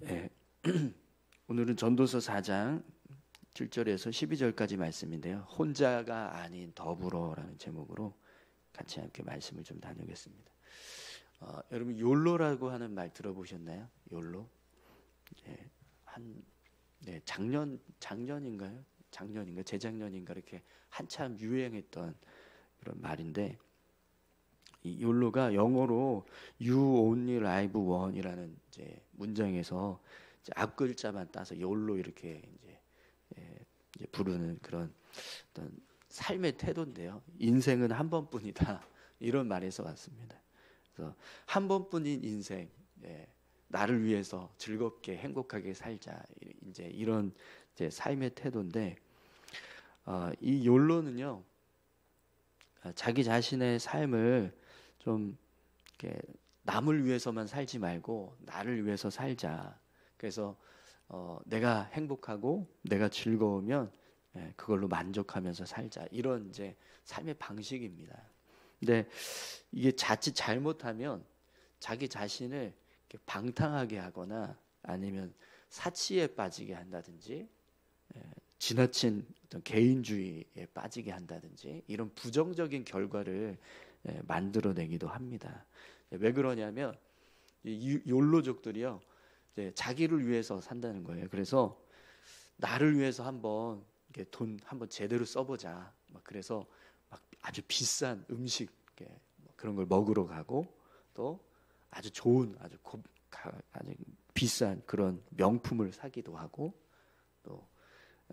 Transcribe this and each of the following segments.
예. 오늘은 전도서 4장 7절에서 12절까지 말씀인데요. 혼자가 아닌 더불어라는 제목으로 같이 함께 말씀을 좀 나누겠습니다. 여러분 욜로라고 하는 말 들어보셨나요? 욜로? 예, 작년인가요? 재작년인가 이렇게 한참 유행했던 그런 말인데, 이 욜로가 영어로 You Only Live One이라는 이제 문장에서 이제 앞 글자만 따서 욜로 이렇게 이제 부르는 그런 어떤 삶의 태도인데요. 인생은 한 번뿐이다 이런 말에서 왔습니다. 그래서 한 번뿐인 인생, 나를 위해서 즐겁게 행복하게 살자, 이제 이런 이제 삶의 태도인데, 이 욜로는요, 자기 자신의 삶을 좀 이렇게 남을 위해서만 살지 말고 나를 위해서 살자. 그래서 내가 행복하고 내가 즐거우면 그걸로 만족하면서 살자. 이런 이제 삶의 방식입니다. 근데 이게 자칫 잘못하면 자기 자신을 이렇게 방탕하게 하거나 아니면 사치에 빠지게 한다든지, 지나친 어떤 개인주의에 빠지게 한다든지 이런 부정적인 결과를 만들어내기도 합니다. 왜 그러냐면 이 욜로족들이요, 이제 자기를 위해서 산다는 거예요. 그래서 나를 위해서 한번 이렇게 돈 한번 제대로 써보자. 그래서 막 아주 비싼 음식 그런 걸 먹으러 가고, 또 아주 좋은 아주 비싼 그런 명품을 사기도 하고, 또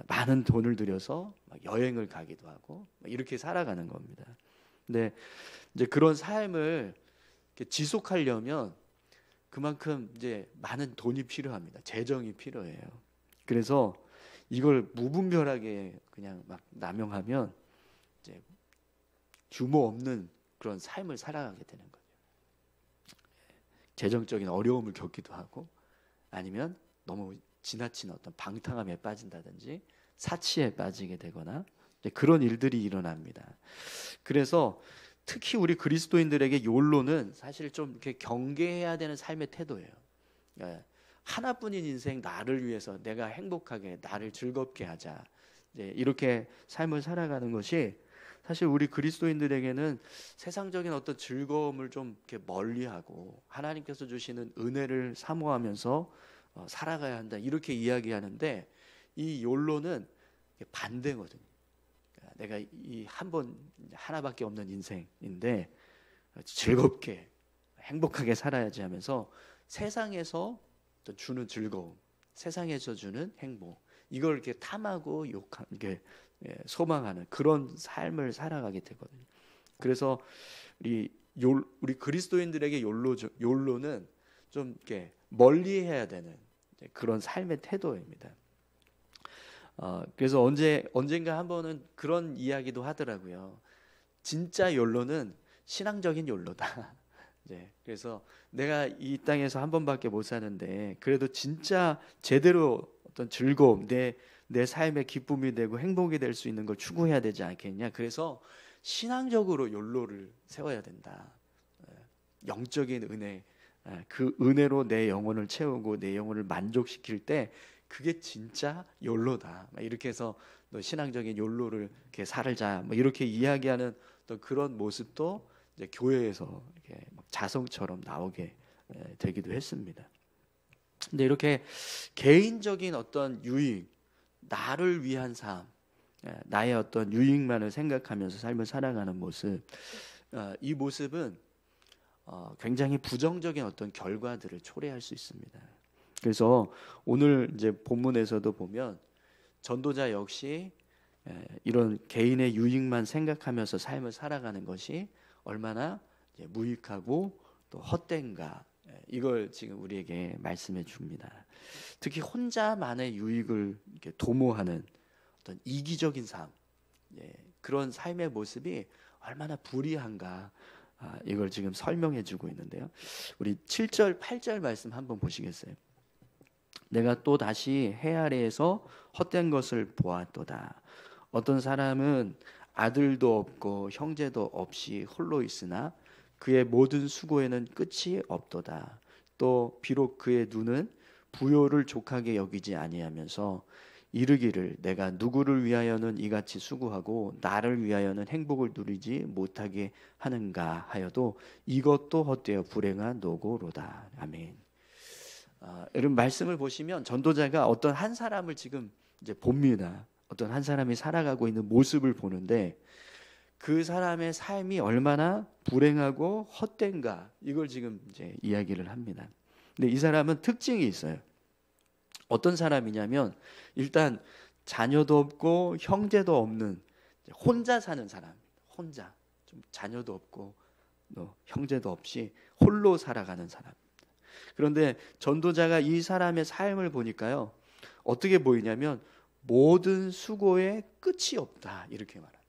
많은 돈을 들여서 여행을 가기도 하고 이렇게 살아가는 겁니다. 근데 이제 그런 삶을 지속하려면 그만큼 이제 많은 돈이 필요합니다. 재정이 필요해요. 그래서 이걸 무분별하게 그냥 막 남용하면 이제 규모 없는 그런 삶을 살아가게 되는 거죠. 재정적인 어려움을 겪기도 하고, 아니면 너무 지나친 어떤 방탕함에 빠진다든지 사치에 빠지게 되거나 그런 일들이 일어납니다. 그래서 특히 우리 그리스도인들에게 욜로는 사실 좀 이렇게 경계해야 되는 삶의 태도예요. 하나뿐인 인생, 나를 위해서 내가 행복하게 나를 즐겁게 하자, 이렇게 삶을 살아가는 것이 사실 우리 그리스도인들에게는 세상적인 어떤 즐거움을 좀 이렇게 멀리하고 하나님께서 주시는 은혜를 사모하면서 살아가야 한다, 이렇게 이야기하는데, 이 욜로는 반대거든요. 내가 이 하나밖에 없는 인생인데 즐겁게 행복하게 살아야지 하면서 세상에서 주는 즐거움, 세상에서 주는 행복, 이걸 이렇게 탐하고 이렇게 소망하는 그런 삶을 살아가게 되거든요. 그래서 우리 그리스도인들에게 욜로는 좀 이렇게 멀리해야 되는 그런 삶의 태도입니다. 그래서 언젠가 한 번은 그런 이야기도 하더라고요. 진짜 욜로는 신앙적인 욜로다. 그래서 내가 이 땅에서 한 번밖에 못 사는데 그래도 진짜 제대로 어떤 즐거움, 내 삶의 기쁨이 되고 행복이 될 수 있는 걸 추구해야 되지 않겠냐. 그래서 신앙적으로 욜로를 세워야 된다. 영적인 은혜, 그 은혜로 내 영혼을 채우고 내 영혼을 만족시킬 때 그게 진짜 욜로다. 이렇게 해서 너 신앙적인 욜로를 이렇게 살자, 이렇게 이야기하는 또 그런 모습도 이제 교회에서 이렇게 자성처럼 나오게 되기도 했습니다. 근데 이렇게 개인적인 어떤 유익, 나를 위한 삶, 나의 어떤 유익만을 생각하면서 삶을 살아가는 모습, 이 모습은 굉장히 부정적인 어떤 결과들을 초래할 수 있습니다. 그래서 오늘 이제 본문에서도 보면 전도자 역시 이런 개인의 유익만 생각하면서 삶을 살아가는 것이 얼마나 무익하고 또 헛된가, 이걸 지금 우리에게 말씀해 줍니다. 특히 혼자만의 유익을 이렇게 도모하는 어떤 이기적인 삶, 그런 삶의 모습이 얼마나 불의한가, 이걸 지금 설명해 주고 있는데요. 우리 7절, 8절 말씀 한번 보시겠어요? 내가 또 다시 해 아래에서 헛된 것을 보았도다. 어떤 사람은 아들도 없고 형제도 없이 홀로 있으나 그의 모든 수고에는 끝이 없도다. 또 비록 그의 눈은 부요를 족하게 여기지 아니하면서 이르기를 내가 누구를 위하여는 이같이 수고하고 나를 위하여는 행복을 누리지 못하게 하는가 하여도 이것도 헛되어 불행한 노고로다. 아멘. 여러분 말씀을 보시면 전도자가 어떤 한 사람을 지금 이제 봅니다. 어떤 한 사람이 살아가고 있는 모습을 보는데 그 사람의 삶이 얼마나 불행하고 헛된가 이걸 지금 이제 이야기를 합니다. 근데 이 사람은 특징이 있어요. 어떤 사람이냐면 일단 자녀도 없고 형제도 없는 혼자 사는 사람. 혼자 좀 자녀도 없고 형제도 없이 홀로 살아가는 사람. 그런데 전도자가 이 사람의 삶을 보니까요. 어떻게 보이냐면 모든 수고에 끝이 없다 이렇게 말합니다.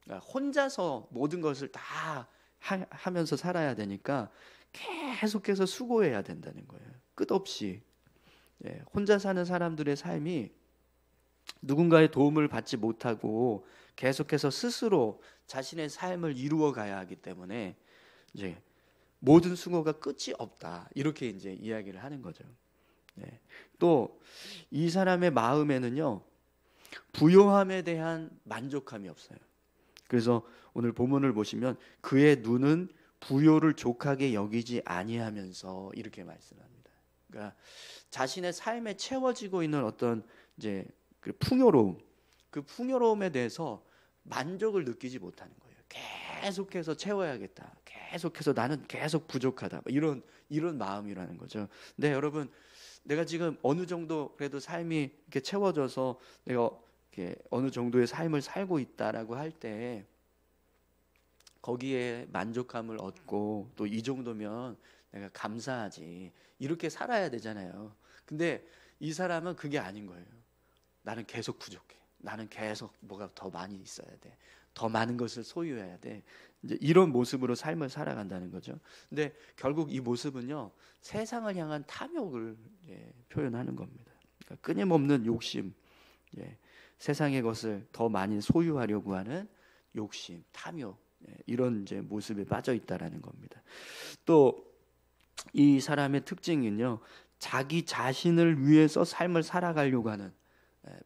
그러니까 혼자서 모든 것을 다 하면서 살아야 되니까 계속해서 수고해야 된다는 거예요. 끝없이. 혼자 사는 사람들의 삶이 누군가의 도움을 받지 못하고 계속해서 스스로 자신의 삶을 이루어 가야 하기 때문에 이제 모든 수고가 끝이 없다 이렇게 이제 이야기를 하는 거죠. 또 이 사람의 마음에는요 부요함에 대한 만족함이 없어요. 그래서 오늘 본문을 보시면 그의 눈은 부요를 족하게 여기지 아니하면서 이렇게 말씀합니다. 그러니까 자신의 삶에 채워지고 있는 어떤 이제 그 풍요로움에 대해서 만족을 느끼지 못하는 거예요. 계속해서 채워야겠다. 계속해서 나는 계속 부족하다. 이런 마음이라는 거죠. 근데 여러분, 내가 지금 어느 정도 그래도 삶이 이렇게 채워져서 내가 이렇게 어느 정도의 삶을 살고 있다라고 할 때 거기에 만족감을 얻고 또 이 정도면 내가 감사하지 이렇게 살아야 되잖아요. 근데 이 사람은 그게 아닌 거예요. 나는 계속 부족해. 나는 계속 뭐가 더 많이 있어야 돼. 더 많은 것을 소유해야 돼. 이제 이런 모습으로 삶을 살아간다는 거죠. 근데 결국 이 모습은요 세상을 향한 탐욕을 표현하는 겁니다. 그러니까 끊임없는 욕심, 세상의 것을 더 많이 소유하려고 하는 욕심, 탐욕 이런 이제 모습에 빠져 있다라는 겁니다. 또 이 사람의 특징은요 자기 자신을 위해서 삶을 살아가려고 하는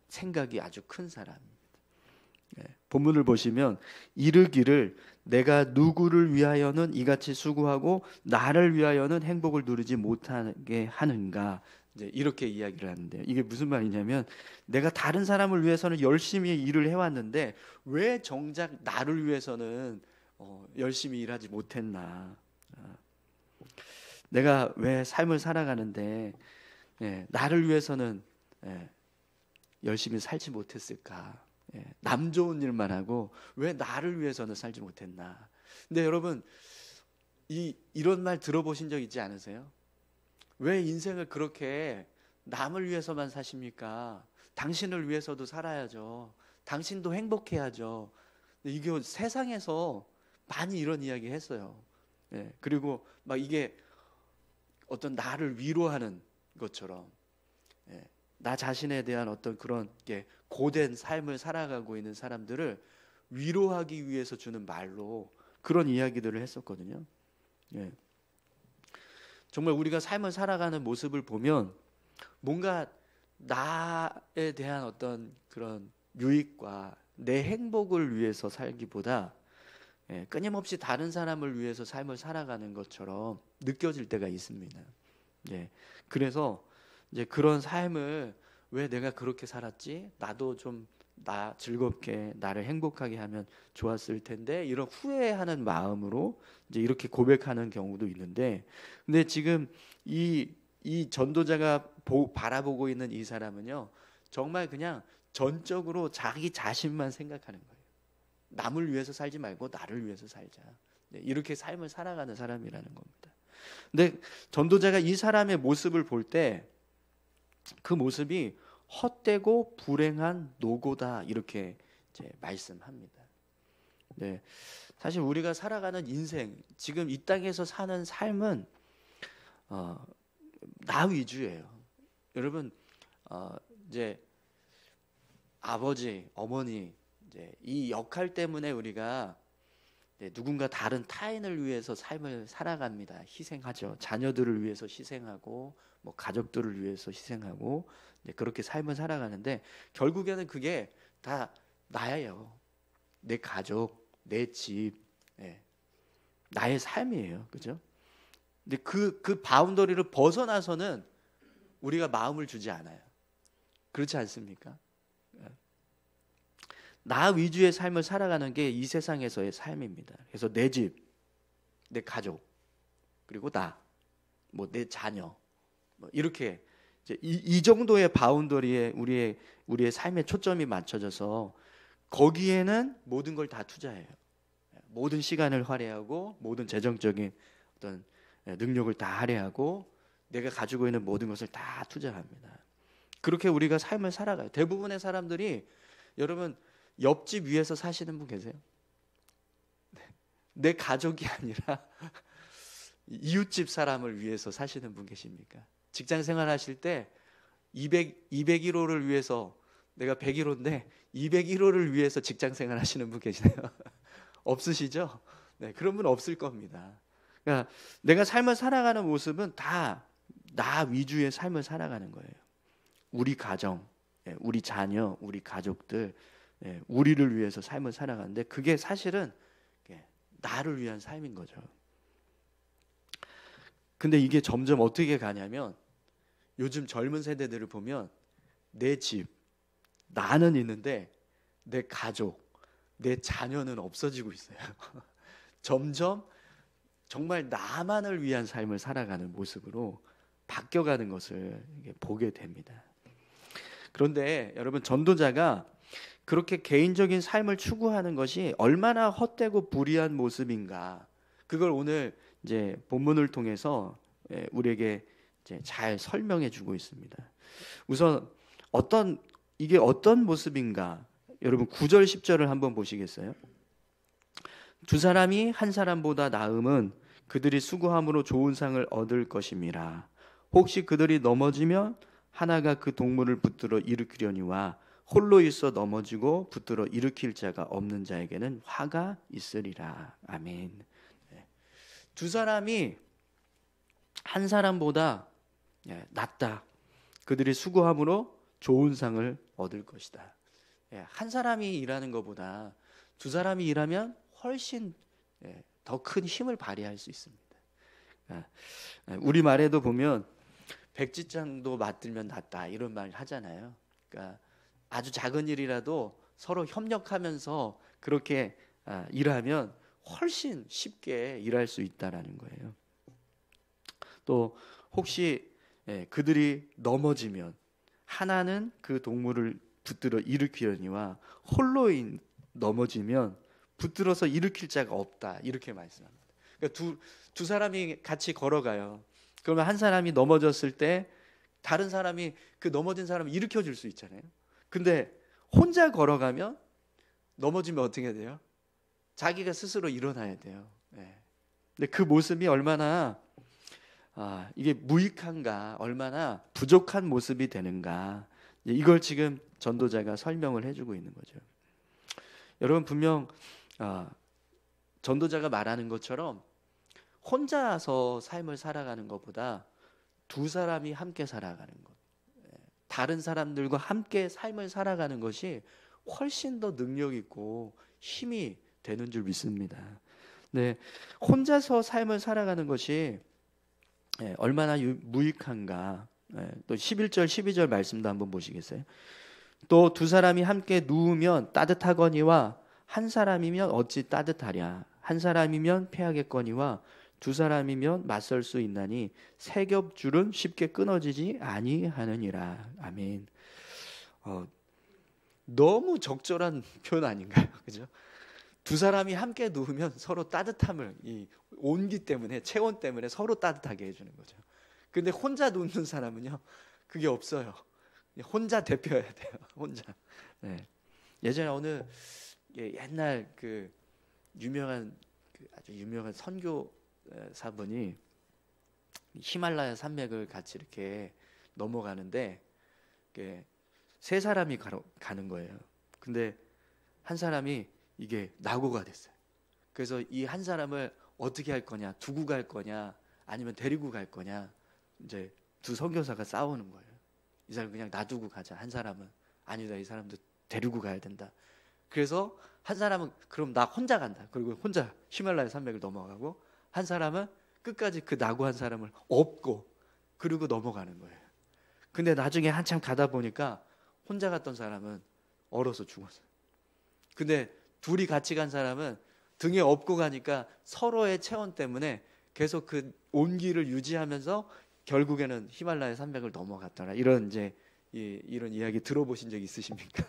생각이 아주 큰 사람입니다. 본문을 보시면 이르기를 내가 누구를 위하여는 이같이 수고하고 나를 위하여는 행복을 누리지 못하게 하는가 이제 이렇게 이야기를 하는데요. 이게 무슨 말이냐면 내가 다른 사람을 위해서는 열심히 일을 해왔는데 왜 정작 나를 위해서는 열심히 일하지 못했나? 내가 왜 삶을 살아가는데 나를 위해서는 열심히 살지 못했을까? 남 좋은 일만 하고 왜 나를 위해서는 살지 못했나? 근데 여러분 이런 말 들어보신 적 있지 않으세요? 왜 인생을 그렇게 남을 위해서만 사십니까? 당신을 위해서도 살아야죠. 당신도 행복해야죠. 이게 세상에서 많이 이런 이야기 했어요. 그리고 막 이게 어떤 나를 위로하는 것처럼 나 자신에 대한 어떤 그런 고된 삶을 살아가고 있는 사람들을 위로하기 위해서 주는 말로 그런 이야기들을 했었거든요. 정말 우리가 삶을 살아가는 모습을 보면 뭔가 나에 대한 어떤 그런 유익과 내 행복을 위해서 살기보다 끊임없이 다른 사람을 위해서 삶을 살아가는 것처럼 느껴질 때가 있습니다. 그래서 이제 그런 삶을 왜 내가 그렇게 살았지? 나도 좀 나 즐겁게 나를 행복하게 하면 좋았을 텐데 이런 후회하는 마음으로 이제 이렇게 고백하는 경우도 있는데 근데 지금 이 전도자가 바라보고 있는 이 사람은요 정말 그냥 전적으로 자기 자신만 생각하는 거예요. 남을 위해서 살지 말고 나를 위해서 살자. 이렇게 삶을 살아가는 사람이라는 겁니다. 근데 전도자가 이 사람의 모습을 볼 때 그 모습이 헛되고 불행한 노고다 이렇게 이제 말씀합니다. 사실 우리가 살아가는 인생, 지금 이 땅에서 사는 삶은 나 위주예요. 여러분 이제 아버지, 어머니 이제 이 역할 때문에 우리가 네, 누군가 다른 타인을 위해서 삶을 살아갑니다. 희생하죠. 자녀들을 위해서 희생하고 뭐 가족들을 위해서 희생하고 네, 그렇게 삶을 살아가는데 결국에는 그게 다 나예요. 내 가족, 내 집, 네, 나의 삶이에요. 그죠? 근데 그 바운더리를 벗어나서는 우리가 마음을 주지 않아요. 그렇지 않습니까? 나 위주의 삶을 살아가는 게 이 세상에서의 삶입니다. 그래서 내 집, 내 가족, 그리고 나, 뭐 내 자녀, 뭐 이렇게 이제 이 정도의 바운더리에 우리의 삶의 초점이 맞춰져서 거기에는 모든 걸 다 투자해요. 모든 시간을 할애하고 모든 재정적인 어떤 능력을 다 할애하고 내가 가지고 있는 모든 것을 다 투자합니다. 그렇게 우리가 삶을 살아가요. 대부분의 사람들이 여러분 옆집 위에서 사시는 분 계세요? 내 가족이 아니라 이웃집 사람을 위해서 사시는 분 계십니까? 직장 생활하실 때 201호를 위해서 내가 101호인데 201호를 위해서 직장 생활하시는 분 계시나요? 없으시죠? 네, 그런 분 없을 겁니다. 그러니까 내가 삶을 살아가는 모습은 다 나 위주의 삶을 살아가는 거예요. 우리 가정, 우리 자녀, 우리 가족들, 우리를 위해서 삶을 살아가는데 그게 사실은 나를 위한 삶인 거죠. 근데 이게 점점 어떻게 가냐면 요즘 젊은 세대들을 보면 내 집, 나는 있는데 내 가족, 내 자녀는 없어지고 있어요. 점점 정말 나만을 위한 삶을 살아가는 모습으로 바뀌어가는 것을 보게 됩니다. 그런데 여러분 전도자가 그렇게 개인적인 삶을 추구하는 것이 얼마나 헛되고 불의한 모습인가 그걸 오늘 이제 본문을 통해서 우리에게 이제 잘 설명해 주고 있습니다. 우선 이게 어떤 모습인가 여러분 9절 10절을 한번 보시겠어요? 두 사람이 한 사람보다 나음은 그들이 수고함으로 좋은 상을 얻을 것임이라. 혹시 그들이 넘어지면 하나가 그 동물을 붙들어 일으키려니와 홀로 있어 넘어지고 붙들어 일으킬 자가 없는 자에게는 화가 있으리라. 아멘. 두 사람이 한 사람보다 낫다. 그들이 수고함으로 좋은 상을 얻을 것이다. 한 사람이 일하는 것보다 두 사람이 일하면 훨씬 더 큰 힘을 발휘할 수 있습니다. 우리 말에도 보면 백지장도 맞들면 낫다 이런 말 하잖아요. 그러니까 아주 작은 일이라도 서로 협력하면서 그렇게 일하면 훨씬 쉽게 일할 수 있다라는 거예요. 또 혹시 그들이 넘어지면 하나는 그 동물을 붙들어 일으키려니와 홀로 넘어지면 붙들어서 일으킬 자가 없다 이렇게 말씀합니다. 그러니까 두 사람이 같이 걸어가요. 그러면 한 사람이 넘어졌을 때 다른 사람이 그 넘어진 사람을 일으켜 줄 수 있잖아요. 근데 혼자 걸어가면 넘어지면 어떻게 해야 돼요? 자기가 스스로 일어나야 돼요. 근데 그 모습이 얼마나 이게 무익한가, 얼마나 부족한 모습이 되는가, 이걸 지금 전도자가 설명을 해주고 있는 거죠. 여러분 분명 전도자가 말하는 것처럼 혼자서 삶을 살아가는 것보다 두 사람이 함께 살아가는 것, 다른 사람들과 함께 삶을 살아가는 것이 훨씬 더 능력 있고 힘이 되는 줄 믿습니다. 네, 혼자서 삶을 살아가는 것이 얼마나 무익한가. 또 11절 12절 말씀도 한번 보시겠어요? 또 두 사람이 함께 누우면 따뜻하거니와 한 사람이면 어찌 따뜻하랴. 한 사람이면 패하겠거니와 두 사람이면 맞설 수 있나니 세 겹줄은 쉽게 끊어지지 아니하느니라. 아멘. 너무 적절한 표현 아닌가요? 그죠? 두 사람이 함께 누우면 서로 따뜻함을 이 온기 때문에 체온 때문에 서로 따뜻하게 해주는 거죠. 근데 혼자 눕는 사람은요 그게 없어요. 혼자 데펴야 돼요. 혼자. 네. 예전에 어느 옛날 그 아주 유명한 선교사분이 히말라야 산맥을 같이 이렇게 넘어가는데 세 사람이 가는 거예요. 근데 한 사람이 이게 낙오가 됐어요. 그래서 이 한 사람을 어떻게 할 거냐, 두고 갈 거냐, 아니면 데리고 갈 거냐, 이제 두 선교사가 싸우는 거예요. 이 사람 그냥 놔두고 가자. 한 사람은 아니다, 이 사람도 데리고 가야 된다. 그래서 한 사람은 그럼 나 혼자 간다. 그리고 혼자 히말라야 산맥을 넘어가고, 한 사람은 끝까지 그 낙오한 사람을 업고 그리고 넘어가는 거예요. 근데 나중에 한참 가다 보니까 혼자 갔던 사람은 얼어서 죽었어요. 근데 둘이 같이 간 사람은 등에 업고 가니까 서로의 체온 때문에 계속 그 온기를 유지하면서 결국에는 히말라야 산맥을 넘어갔더라. 이런 이제 이런 이야기 들어보신 적 있으십니까?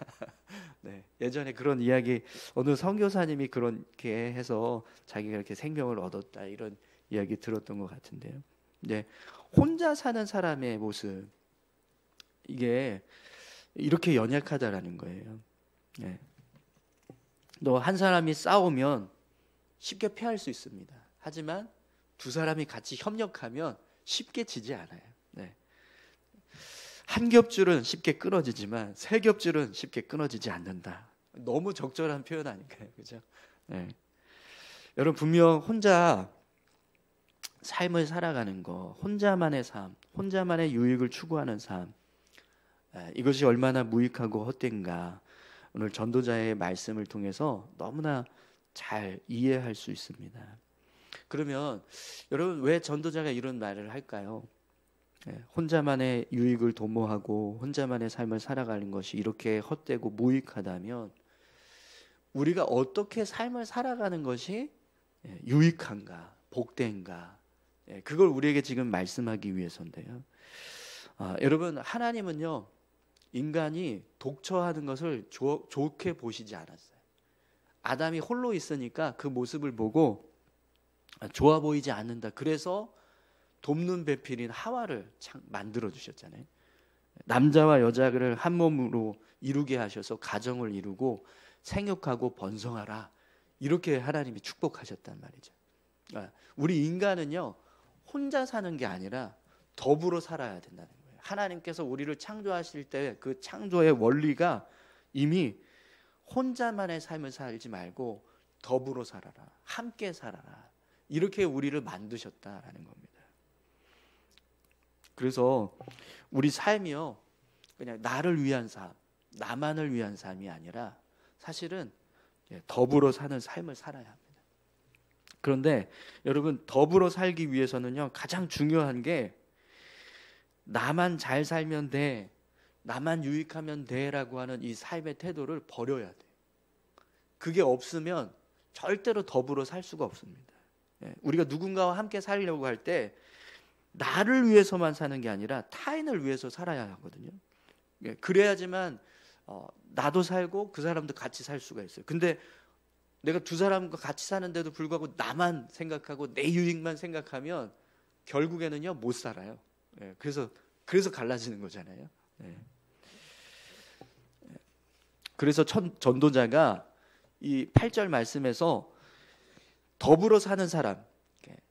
네, 예전에 그런 이야기 어느 선교사님이 그렇게 해서 자기가 이렇게 생명을 얻었다, 이런 이야기 들었던 것 같은데요. 네, 혼자 사는 사람의 모습, 이게 이렇게 연약하다라는 거예요. 네. 또 한 사람이 싸우면 쉽게 패할 수 있습니다. 하지만 두 사람이 같이 협력하면 쉽게 지지 않아요. 네. 한 겹줄은 쉽게 끊어지지만 세 겹줄은 쉽게 끊어지지 않는다. 너무 적절한 표현 아닐까요? 그죠? 네. 여러분, 분명 혼자 삶을 살아가는 거, 혼자만의 삶, 혼자만의 유익을 추구하는 삶, 이것이 얼마나 무익하고 헛된가, 오늘 전도자의 말씀을 통해서 너무나 잘 이해할 수 있습니다. 그러면 여러분, 왜 전도자가 이런 말을 할까요? 혼자만의 유익을 도모하고 혼자만의 삶을 살아가는 것이 이렇게 헛되고 무익하다면 우리가 어떻게 삶을 살아가는 것이 유익한가, 복된가, 그걸 우리에게 지금 말씀하기 위해서인데요. 여러분, 하나님은요, 인간이 독처하는 것을 좋게 보시지 않았어요. 아담이 홀로 있으니까 그 모습을 보고 좋아 보이지 않는다. 그래서 돕는 배필인 하와를 만들어 주셨잖아요. 남자와 여자를 한 몸으로 이루게 하셔서 가정을 이루고 생육하고 번성하라, 이렇게 하나님이 축복하셨단 말이죠. 우리 인간은요, 혼자 사는 게 아니라 더불어 살아야 된다는 거예요. 하나님께서 우리를 창조하실 때 그 창조의 원리가 이미 혼자만의 삶을 살지 말고 더불어 살아라, 함께 살아라, 이렇게 우리를 만드셨다라는 겁니다. 그래서 우리 삶이요, 그냥 나를 위한 삶, 나만을 위한 삶이 아니라 사실은 더불어 사는 삶을 살아야 합니다. 그런데 여러분, 더불어 살기 위해서는요, 가장 중요한 게 나만 잘 살면 돼, 나만 유익하면 돼라고 하는 이 삶의 태도를 버려야 돼요. 그게 없으면 절대로 더불어 살 수가 없습니다. 우리가 누군가와 함께 살려고 할 때 나를 위해서만 사는 게 아니라 타인을 위해서 살아야 하거든요. 그래야지만 나도 살고 그 사람도 같이 살 수가 있어요. 근데 내가 두 사람과 같이 사는데도 불구하고 나만 생각하고 내 유익만 생각하면 결국에는요, 못 살아요. 그래서 갈라지는 거잖아요. 그래서 전도자가 이 8절 말씀에서 더불어 사는 사람,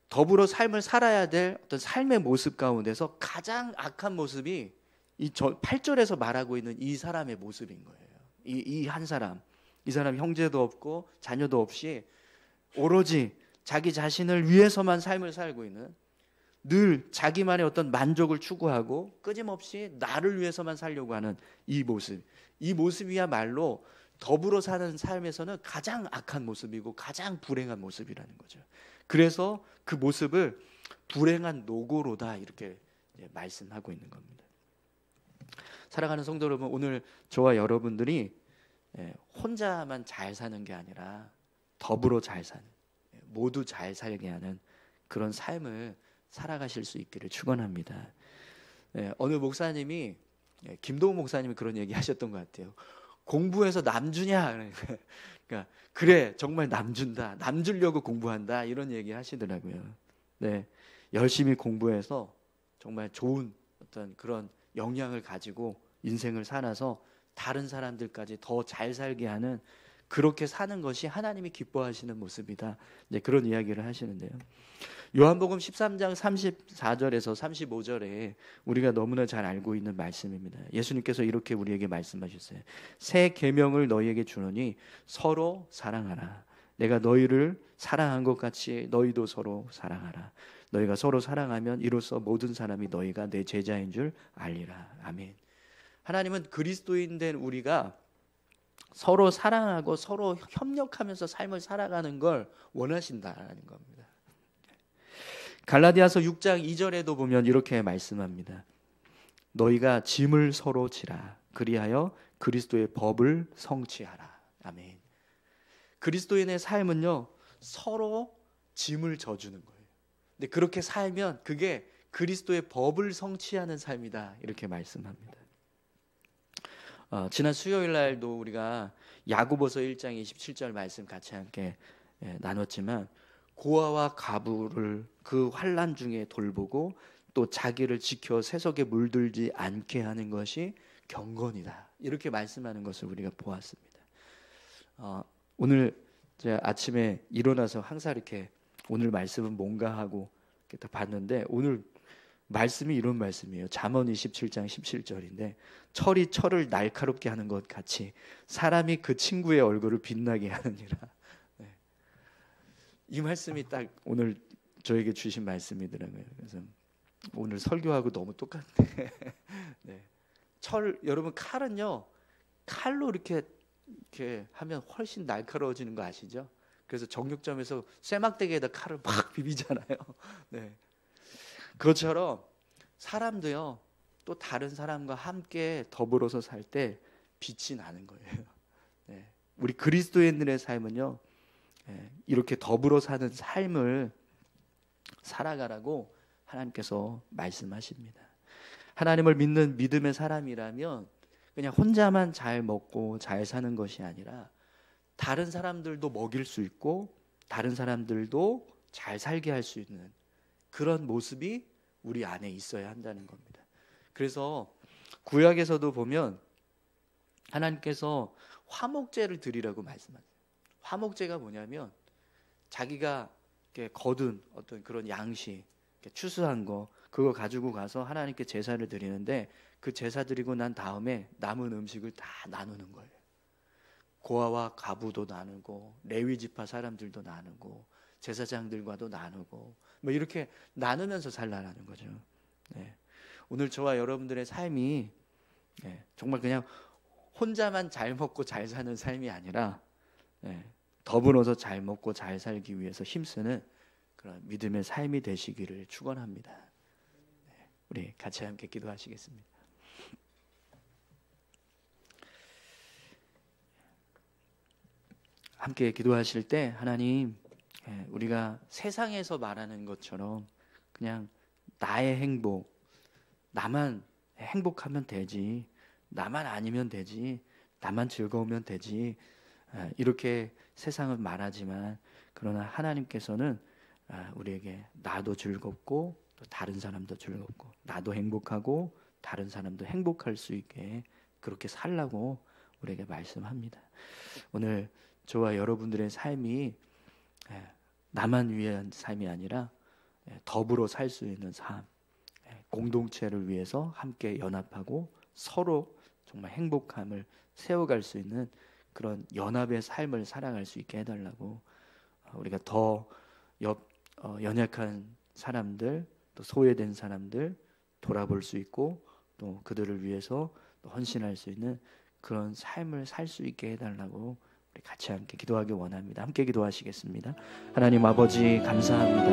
더불어 삶을 살아야 될 어떤 삶의 모습 가운데서 가장 악한 모습이 이 8절에서 말하고 있는 이 사람의 모습인 거예요. 이 한 사람, 이 사람 형제도 없고 자녀도 없이 오로지 자기 자신을 위해서만 삶을 살고 있는, 늘 자기만의 어떤 만족을 추구하고 끊임없이 나를 위해서만 살려고 하는 이 모습이야말로 더불어 사는 삶에서는 가장 악한 모습이고 가장 불행한 모습이라는 거죠. 그래서 그 모습을 불행한 노고로다, 이렇게 말씀하고 있는 겁니다. 사랑하는 성도 여러분, 오늘 저와 여러분들이 혼자만 잘 사는 게 아니라 더불어 잘 사는, 모두 잘 살게 하는 그런 삶을 살아가실 수 있기를 축원합니다. 어느 목사님이, 김동우 목사님이 그런 얘기 하셨던 것 같아요. 공부해서 남 주냐? 그러니까 그래, 정말 남 준다, 남 주려고 공부한다, 이런 얘기 하시더라고요. 열심히 공부해서 정말 좋은 어떤 그런 영향을 가지고 인생을 살아서 다른 사람들까지 더 잘 살게 하는, 그렇게 사는 것이 하나님이 기뻐하시는 모습이다, 그런 이야기를 하시는데요. 요한복음 13장 34절에서 35절에 우리가 너무나 잘 알고 있는 말씀입니다. 예수님께서 이렇게 우리에게 말씀하셨어요. 새 계명을 너희에게 주노니 서로 사랑하라. 내가 너희를 사랑한 것 같이 너희도 서로 사랑하라. 너희가 서로 사랑하면 이로써 모든 사람이 너희가 내 제자인 줄 알리라. 아멘. 하나님은 그리스도인 된 우리가 서로 사랑하고 서로 협력하면서 삶을 살아가는 걸 원하신다는 겁니다. 갈라디아서 6장 2절에도 보면 이렇게 말씀합니다. 너희가 짐을 서로 지라. 그리하여 그리스도의 법을 성취하라. 아멘. 그리스도인의 삶은요, 서로 짐을 져주는 거예요. 근데 그렇게 살면 그게 그리스도의 법을 성취하는 삶이다, 이렇게 말씀합니다. 지난 수요일 날도 우리가 야고보서 1장 27절 말씀 같이 함께 나눴지만, 고아와 가부를 그 환난 중에 돌보고 또 자기를 지켜 세속에 물들지 않게 하는 것이 경건이다, 이렇게 말씀하는 것을 우리가 보았습니다. 오늘 제가 아침에 일어나서 항상 이렇게 오늘 말씀은 뭔가 하고 이렇게 딱 봤는데, 오늘 말씀이 이런 말씀이에요. 잠언 27장 17절인데, 철이 철을 날카롭게 하는 것 같이 사람이 그 친구의 얼굴을 빛나게 하느니라. 네. 이 말씀이 딱 오늘 저에게 주신 말씀이더라고요. 그래서 오늘 설교하고 너무 똑같네. 네. 여러분, 칼은요, 칼로 이렇게 하면 훨씬 날카로워지는 거 아시죠? 그래서 정육점에서 쇠막대기에다 칼을 막 비비잖아요. 네. 그것처럼 사람도요, 또 다른 사람과 함께 더불어서 살 때 빛이 나는 거예요. 네. 우리 그리스도인들의 삶은요, 이렇게 더불어 사는 삶을 살아가라고 하나님께서 말씀하십니다. 하나님을 믿는 믿음의 사람이라면 그냥 혼자만 잘 먹고 잘 사는 것이 아니라 다른 사람들도 먹일 수 있고 다른 사람들도 잘 살게 할 수 있는 그런 모습이 우리 안에 있어야 한다는 겁니다. 그래서 구약에서도 보면 하나님께서 화목제를 드리라고 말씀하세요. 화목제가 뭐냐면 자기가 이렇게 거둔 어떤 그런 양식, 추수한 거, 그거 가지고 가서 하나님께 제사를 드리는데, 그 제사 드리고 난 다음에 남은 음식을 다 나누는 거예요. 고아와 가부도 나누고 레위 지파 사람들도 나누고 제사장들과도 나누고 뭐 이렇게 나누면서 살라는 거죠. 네. 오늘 저와 여러분들의 삶이 정말 그냥 혼자만 잘 먹고 잘 사는 삶이 아니라 더불어서 잘 먹고 잘 살기 위해서 힘쓰는 그런 믿음의 삶이 되시기를 축원합니다. 우리 같이 함께 기도하시겠습니다. 함께 기도하실 때 하나님, 우리가 세상에서 말하는 것처럼 그냥 나의 행복, 나만 행복하면 되지, 나만 아니면 되지, 나만 즐거우면 되지, 이렇게 세상은 말하지만, 그러나 하나님께서는 우리에게 나도 즐겁고 또 다른 사람도 즐겁고 나도 행복하고 다른 사람도 행복할 수 있게 그렇게 살라고 우리에게 말씀합니다. 오늘 저와 여러분들의 삶이 나만 위한 삶이 아니라 더불어 살 수 있는 삶, 공동체를 위해서 함께 연합하고 서로 정말 행복함을 세워갈 수 있는 그런 연합의 삶을 살아갈 수 있게 해달라고, 우리가 더 연약한 사람들, 또 소외된 사람들 돌아볼 수 있고 또 그들을 위해서 또 헌신할 수 있는 그런 삶을 살 수 있게 해달라고 우리 같이 함께 기도하기 원합니다. 함께 기도하시겠습니다. 하나님 아버지 감사합니다.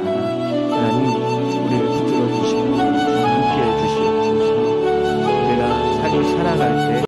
하나님, 우리를 붙들어 주시고 함께 해주시옵소서. 우리가 삶을 살아갈 때